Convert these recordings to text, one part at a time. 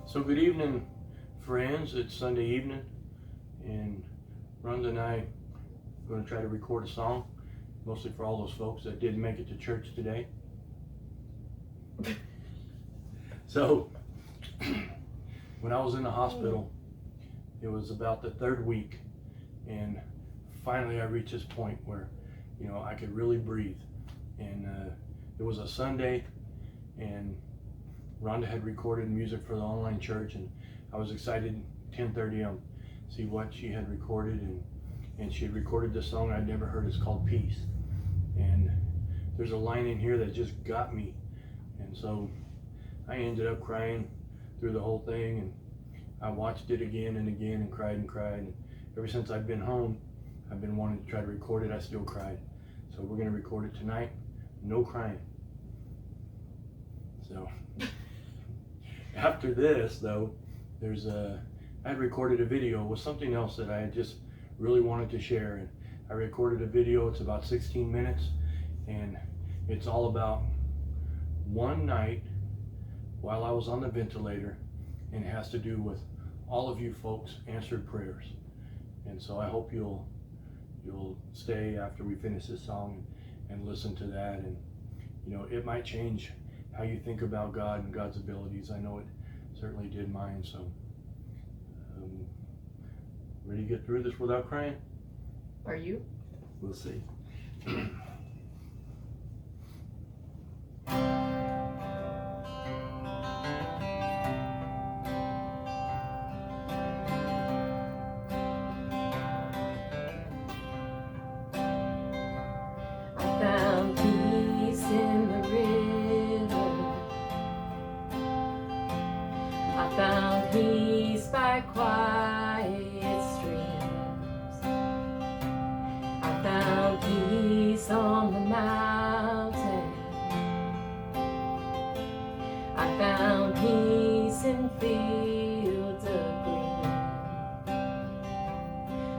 So good evening, friends. It's Sunday evening, and Rhonda and I are going to try to record a song, mostly for all those folks that didn't make it to church today. So, when I was in the hospital, it was about the third week, and finally I reached this point where, I could really breathe. And it was a Sunday, and Rhonda had recorded music for the online church, and I was excited 10:30 see what she had recorded, and she had recorded this song I'd never heard. It's called Peace, and there's a line in here that just got me, and so I ended up crying through the whole thing, and I watched it again and again and cried, and ever since I've been home I've been wanting to try to record it. I still cried, so we're going to record it tonight. No crying. So after this, though, I had recorded a video with something else that I had just really wanted to share, and I recorded a video. It's about 16 minutes, and it's all about one night while I was on the ventilator, and it has to do with all of you folks answered prayers. And so I hope you'll stay after we finish this song and listen to that, and it might change how you think about God and God's abilities. I know it certainly did mine. So ready to get through this without crying? Are you? We'll see. Found peace by quiet streams. I found peace on the mountain. I found peace in fields of green.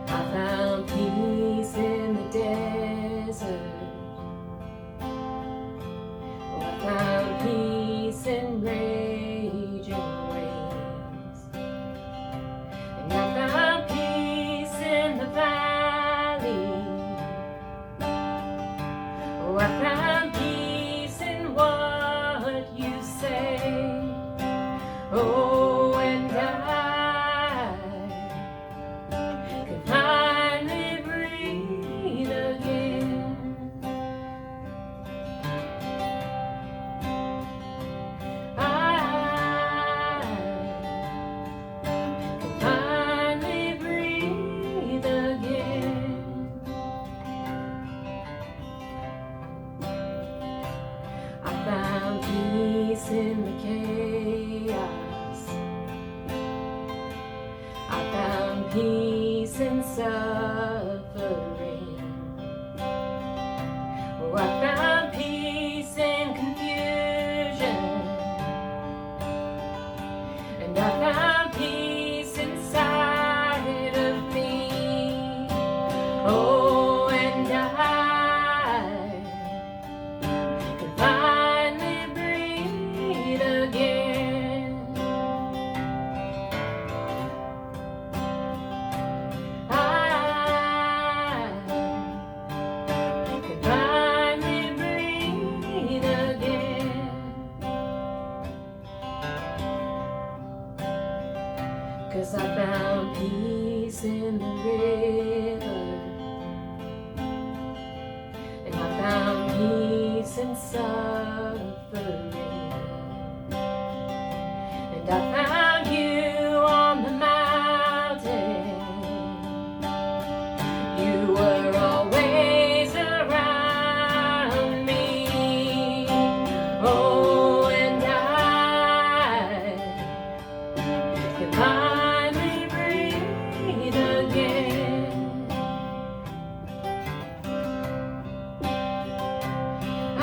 I found peace in the desert. Oh, I found peace in raging waves. And I found peace in the valley. Oh, I found peace in what you say. Oh, and I can finally breathe again. In the chaos, I found peace in suffering. Oh, I found peace in confusion, and I found peace inside of me. Oh, and I can finally breathe again. I can finally breathe again. 'Cause I found peace in the river, and I found peace in suffering. And I found you on the mountain. You were always around me. Oh, and I can finally breathe again. I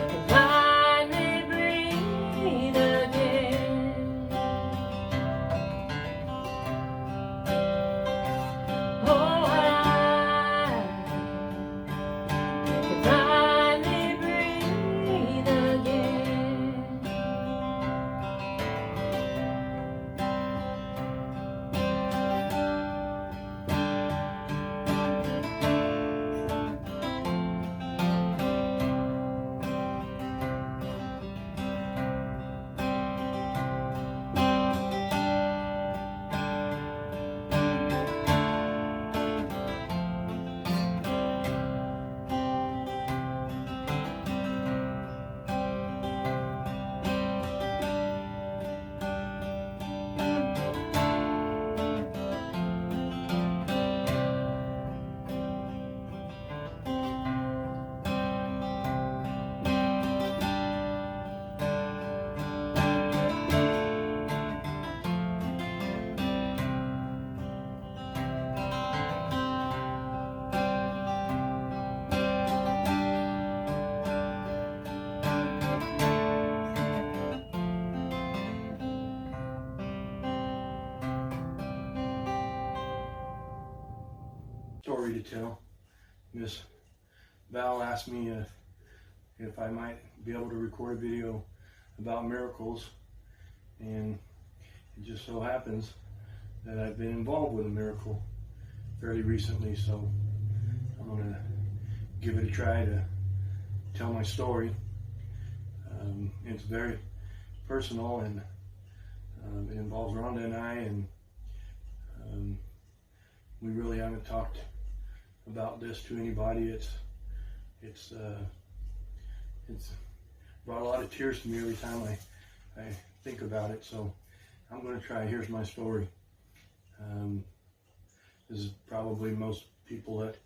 can finally story to tell. Miss Val asked me if I might be able to record a video about miracles, and it just so happens that I've been involved with a miracle fairly recently, so I'm going to give it a try to tell my story. It's very personal, and it involves Rhonda and I, and we really haven't talked about this to anybody. It's brought a lot of tears to me every time I think about it, so I'm going to try. Here's my story. This is probably most people that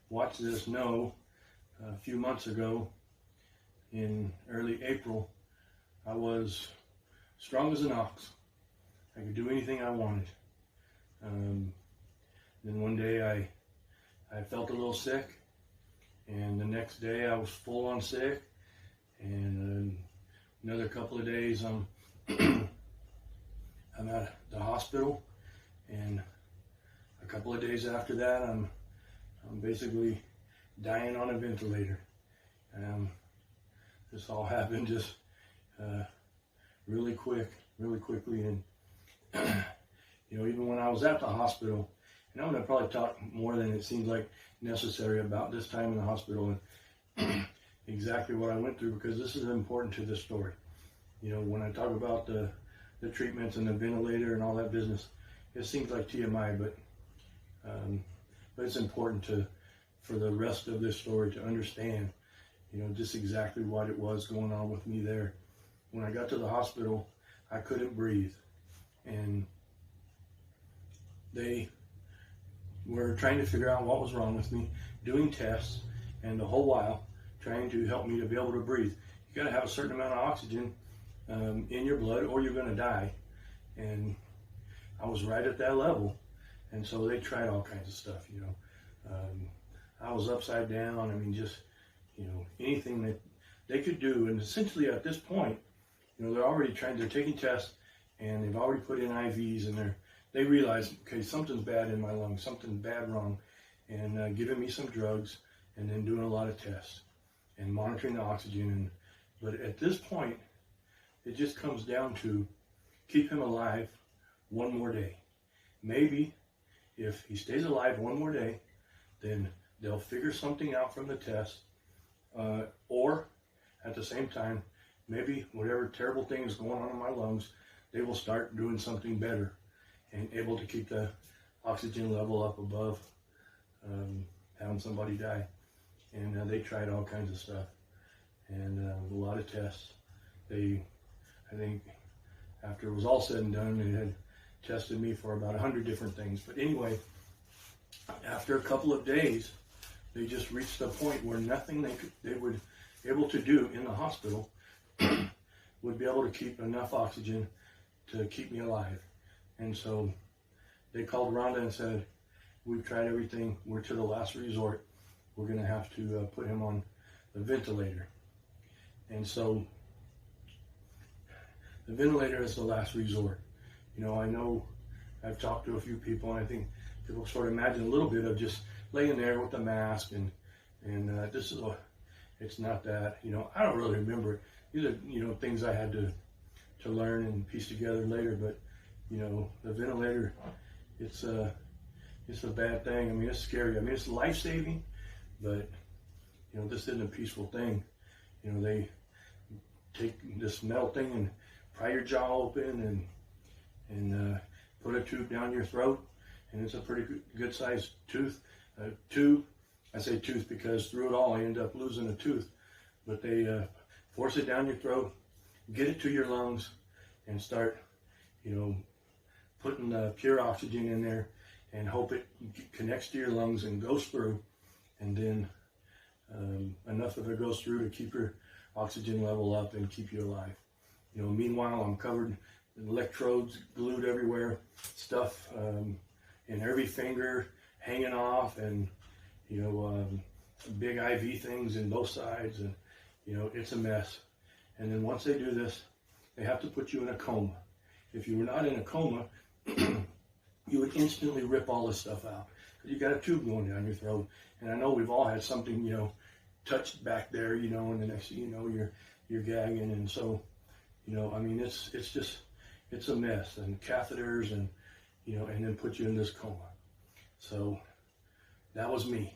watch this know. A few months ago, in early April, I was strong as an ox. I could do anything I wanted. Then one day I felt a little sick, and the next day I was full on sick, and another couple of days I'm at the hospital, and a couple of days after that I'm basically dying on a ventilator. This all happened just really quickly, and even when I was at the hospital, and I'm going to probably talk more than it seems like necessary about this time in the hospital and exactly what I went through, because this is important to this story. When I talk about the treatments and the ventilator and all that business, it seems like TMI, but it's important for the rest of this story to understand, just exactly what it was going on with me there. When I got to the hospital, I couldn't breathe, and they were trying to figure out what was wrong with me, doing tests, and the whole while trying to help me to be able to breathe. You got to have a certain amount of oxygen in your blood, or you're going to die. And I was right at that level, and so they tried all kinds of stuff. I was upside down. Just anything that they could do. And essentially at this point, they're taking tests, and they've already put in IVs, and they realize, okay, something's bad in my lungs, something's bad wrong, and giving me some drugs, and then doing a lot of tests and monitoring the oxygen. But at this point, it just comes down to keep him alive one more day. Maybe if he stays alive one more day, then they'll figure something out from the test, or at the same time, maybe whatever terrible thing is going on in my lungs, they will start doing something better and able to keep the oxygen level up above having somebody die. And they tried all kinds of stuff, and a lot of tests. I think after it was all said and done, they had tested me for about 100 different things. But anyway, after a couple of days, they just reached a point where nothing they would be able to do in the hospital would be able to keep enough oxygen to keep me alive. And so they called Rhonda and said, we've tried everything, we're to the last resort, we're going to have to put him on the ventilator. And so the ventilator is the last resort. I know I've talked to a few people, and I think people sort of imagine a little bit of just laying there with a mask, and this is it's not that. I don't really remember it. These are things I had to learn and piece together later. But the ventilator, it's a bad thing. It's scary. It's life-saving, but this isn't a peaceful thing. They take this metal thing and pry your jaw open and put a tube down your throat, and it's a pretty good sized tooth. Tube. I say tooth because through it all I end up losing a tooth. But they force it down your throat, get it to your lungs, and start, putting the pure oxygen in there, and hope it connects to your lungs and goes through, and then enough of it goes through to keep your oxygen level up and keep you alive. Meanwhile, I'm covered in electrodes glued everywhere, stuff in every finger hanging off, and big IV things in both sides, and it's a mess. And then once they do this, they have to put you in a coma. If you were not in a coma, you would instantly rip all this stuff out. You got a tube going down your throat. And I know we've all had something, you know, touched back there, you know, and the next thing you know, you're gagging. And so, you know, I mean, it's a mess, and catheters, and, you know, and then put you in this coma. So that was me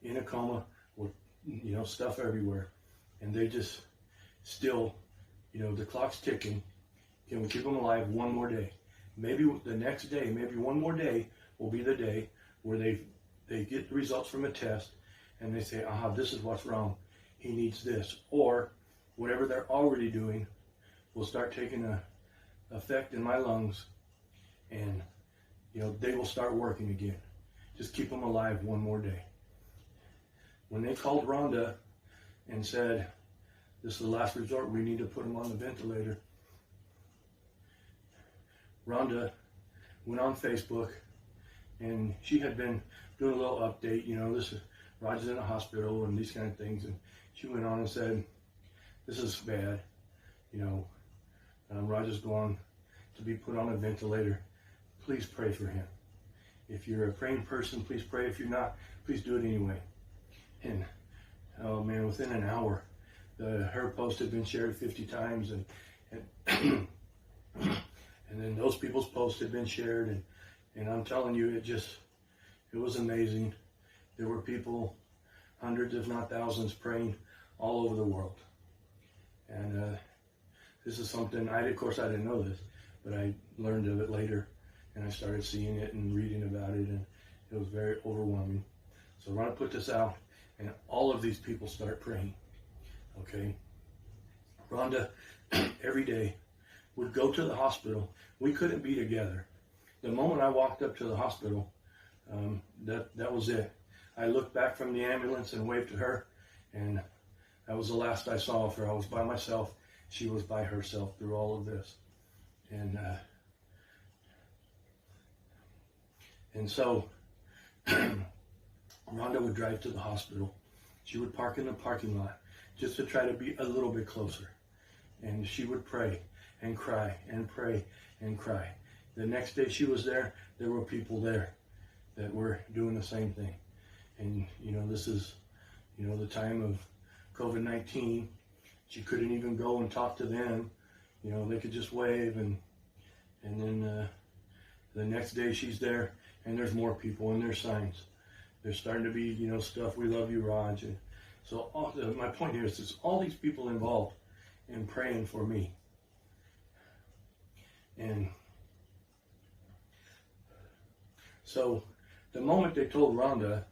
in a coma with, you know, stuff everywhere. And they just still, you know, the clock's ticking. Can we keep them alive one more day? Maybe the next day, maybe one more day will be the day where they get the results from a test and they say, aha, this is what's wrong. He needs this. Or whatever they're already doing will start taking a effect in my lungs, and, you know, they will start working again. Just keep them alive one more day. When they called Rhonda and said, this is the last resort, we need to put him on the ventilator, Rhonda went on Facebook, and she had been doing a little update, you know, this is Rawge's in the hospital and these kind of things, and she went on and said, this is bad, you know, Rawge's going to be put on a ventilator. Please pray for him. If you're a praying person, please pray. If you're not, please do it anyway. And oh man, within an hour, her post had been shared 50 times, and and then those people's posts had been shared, and I'm telling you, it was amazing. There were people, hundreds if not thousands, praying all over the world. And this is something, of course I didn't know this, but I learned of it later, and I started seeing it and reading about it, and it was very overwhelming. So Rhonda put this out, and all of these people start praying, okay? Rhonda, every day, would go to the hospital. We couldn't be together. The moment I walked up to the hospital, that was it. I looked back from the ambulance and waved to her, and that was the last I saw of her. I was by myself. She was by herself through all of this. And so Rhonda would drive to the hospital. She would park in the parking lot just to try to be a little bit closer. And she would pray and cry and pray and cry. The next day she was there, there were people there that were doing the same thing. And, you know, this is, you know, the time of COVID-19. She couldn't even go and talk to them. You know, they could just wave, and then the next day she's there, and there's more people, and there's signs. There's starting to be, you know, stuff, we love you, Rawge. And so my point here is there's all these people involved in praying for me. And so the moment they told Rhonda,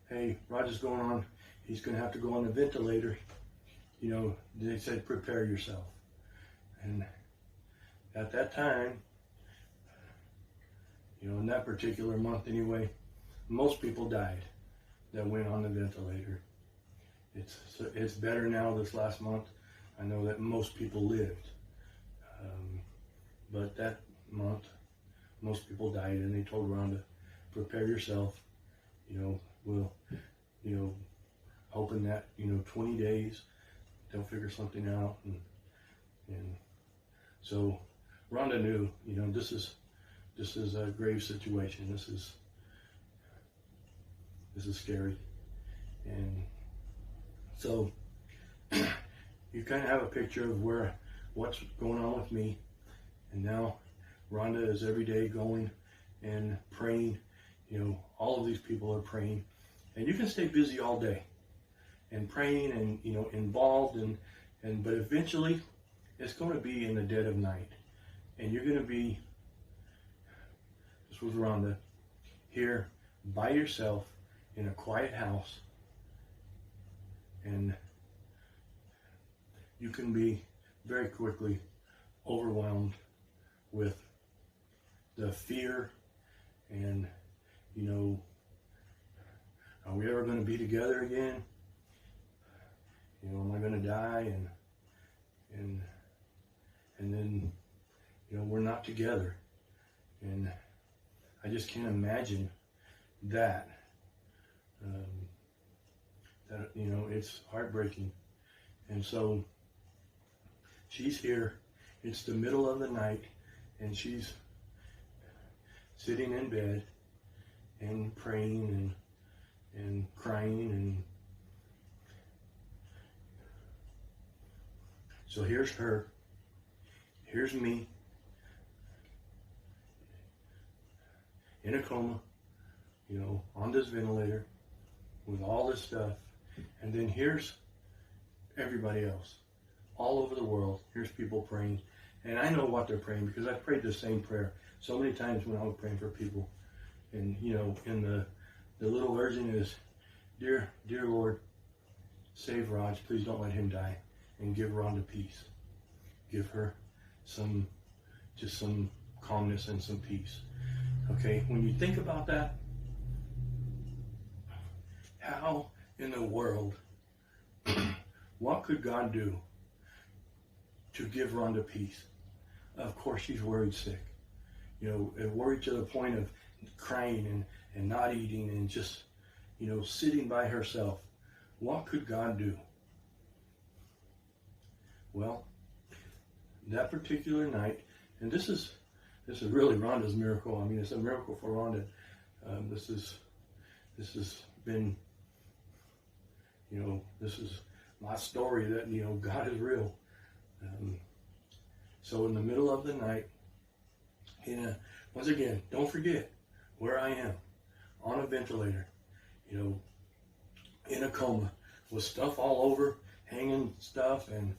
hey, Rawge is going on, he's going to have to go on the ventilator, you know, they said, prepare yourself. And at that time, you know, in that particular month anyway, most people died that went on the ventilator. It's better now this last month. I know that most people lived. But that month, most people died, and they told Rhonda, prepare yourself. You know, we'll, you know, hoping that, you know, 20 days, they'll figure something out. And so Rhonda knew, you know, this is a grave situation. This is scary. And so you kind of have a picture of what's going on with me. And now Rhonda is every day going and praying. You know, all of these people are praying. And you can stay busy all day and praying and, you know, involved, but eventually it's going to be in the dead of night. And you're going to be, this was Rhonda, here by yourself in a quiet house. And you can be very quickly overwhelmed with the fear and, you know, are we ever going to be together again? You know, am I going to die? And then, you know, we're not together. And I just can't imagine that. That, you know, it's heartbreaking. And so she's here. It's the middle of the night, and she's sitting in bed, and praying and crying. And so here's her, here's me in a coma, on this ventilator with all this stuff. And then here's everybody else all over the world. Here's people praying. And I know what they're praying because I prayed the same prayer so many times when I was praying for people. And, in the little version is, Dear Lord, save Rawge. Please don't let him die. And give Rhonda peace. Give her some calmness and some peace. Okay, when you think about that, how in the world, what could God do to give Rhonda peace? Of course, she's worried sick. Worried to the point of crying and not eating and just, sitting by herself. What could God do? Well, that particular night, and this is really Rhonda's miracle. I mean, it's a miracle for Rhonda. This has been, this is my story that, God is real. So in the middle of the night, once again, don't forget where I am, on a ventilator, in a coma, with stuff all over, hanging stuff, and,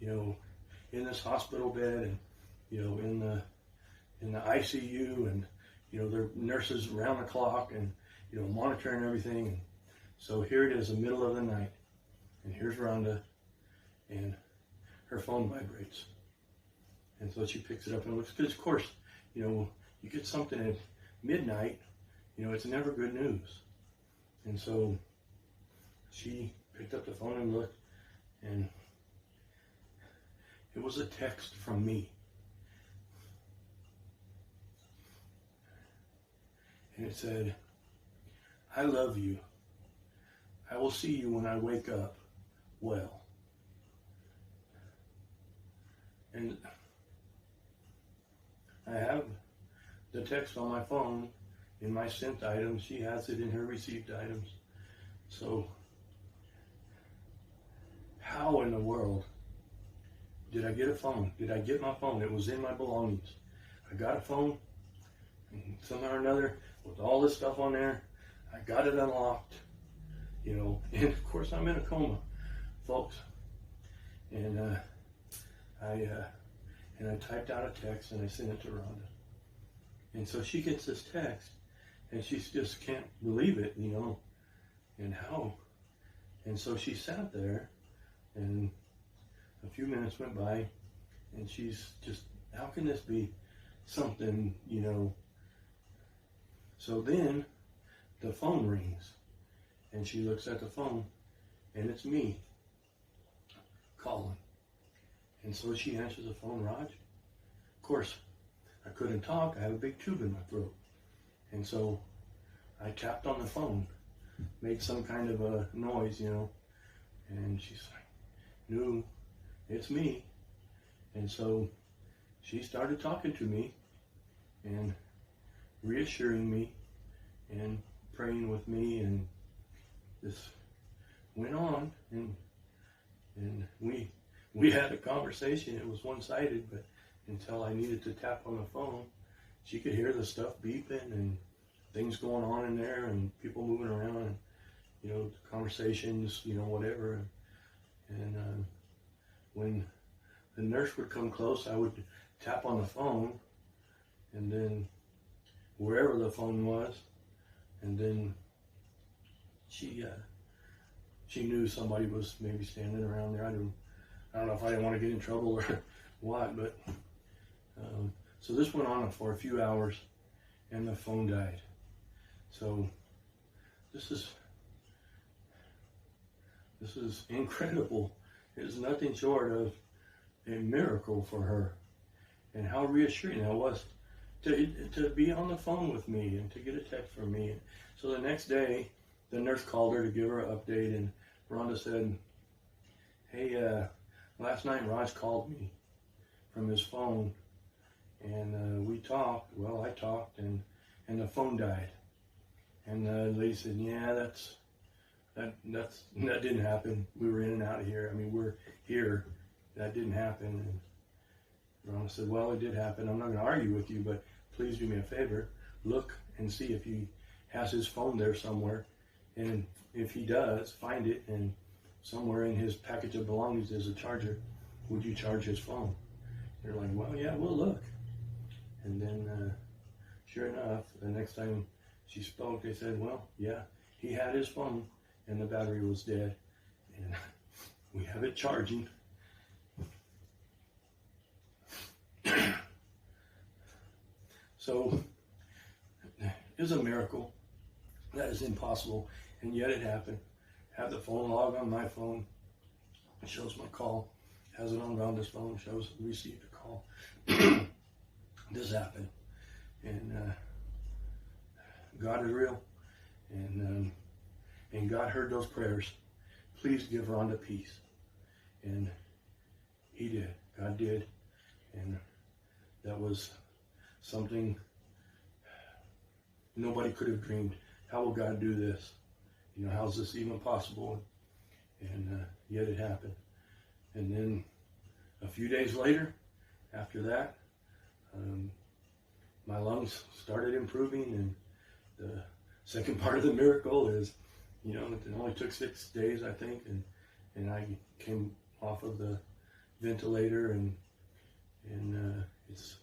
in this hospital bed, and, in the ICU, and, there are nurses around the clock, and, monitoring everything. And so here it is, the middle of the night, and here's Rhonda, and her phone vibrates. And so she picks it up and looks, because of course, you get something at midnight, it's never good news. And so she picked up the phone and looked, and it was a text from me. And it said, I love you. I will see you when I wake up well. And I have the text on my phone in my sent items. She has it in her received items. So how in the world did I get a phone? Did I get my phone? It was in my belongings. I got a phone, and somehow or another, with all this stuff on there, I got it unlocked, and of course I'm in a coma, folks. And I typed out a text and I sent it to Rhonda. And so she gets this text, and she just can't believe it, and how. And so she sat there, and a few minutes went by, and she's just, how can this be something, So then the phone rings, and she looks at the phone, and it's me calling. And so she answers the phone, Rawge. Of course, I couldn't talk. I have a big tube in my throat. And so I tapped on the phone, made some kind of a noise, and she's like, no, it's me. And so she started talking to me and reassuring me and praying with me, and this went on, and we had a conversation. It was one-sided, but until I needed to tap on the phone, she could hear the stuff beeping and things going on in there and people moving around, and conversations, whatever. And when the nurse would come close, I would tap on the phone, and then wherever the phone was, and then she knew somebody was maybe standing around there. I don't know if I didn't want to get in trouble or what, but so this went on for a few hours, and the phone died. So this is incredible. It is nothing short of a miracle for her, and how reassuring that was to be on the phone with me and to get a text from me. So the next day, the nurse called her to give her an update, and Rhonda said, hey, last night Rawge called me from his phone, and we talked. Well, I talked, and the phone died. And the lady said, yeah, that didn't happen. We were in and out of here. I mean, we're here. That didn't happen. And Rhonda said, well, it did happen. I'm not going to argue with you, but please do me a favor. Look and see if he has his phone there somewhere. And if he does, find it. And somewhere in his package of belongings is a charger. Would you charge his phone? They're like, well, yeah, we'll look. And then, sure enough, the next time she spoke, they said, well, yeah, he had his phone and the battery was dead. And we have it charging. So, it's a miracle. That is impossible. And yet it happened. Have the phone log on my phone. It shows my call. Has it on Rhonda's phone. Shows received a call. This happened. And God is real. And God heard those prayers. Please give Rhonda peace. And he did. God did. And that was something nobody could have dreamed. How will God do this? You know, how's this even possible? And yet it happened. And then a few days later, after that, my lungs started improving. And the second part of the miracle is, you know, it only took 6 days, I think, and I came off of the ventilator, and it's,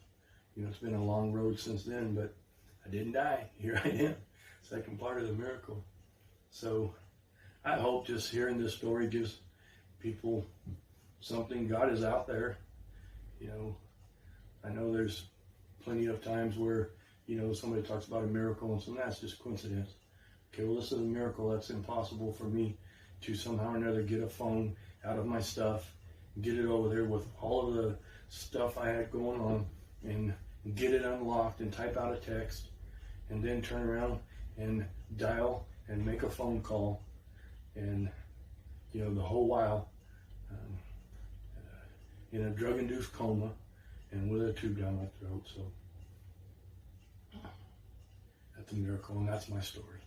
you know, it's been a long road since then, but I didn't die. Here I am, second part of the miracle. So I hope just hearing this story gives people something. God is out there. You know, I know there's plenty of times where, you know, somebody talks about a miracle and that's just coincidence. Okay, well, this is a miracle. That's impossible for me to somehow or another get a phone out of my stuff, get it over there with all of the stuff I had going on, and get it unlocked and type out a text, and then turn around and dial and make a phone call, and, you know, the whole while in a drug-induced coma and with a tube down my throat. So that's a miracle, and that's my story.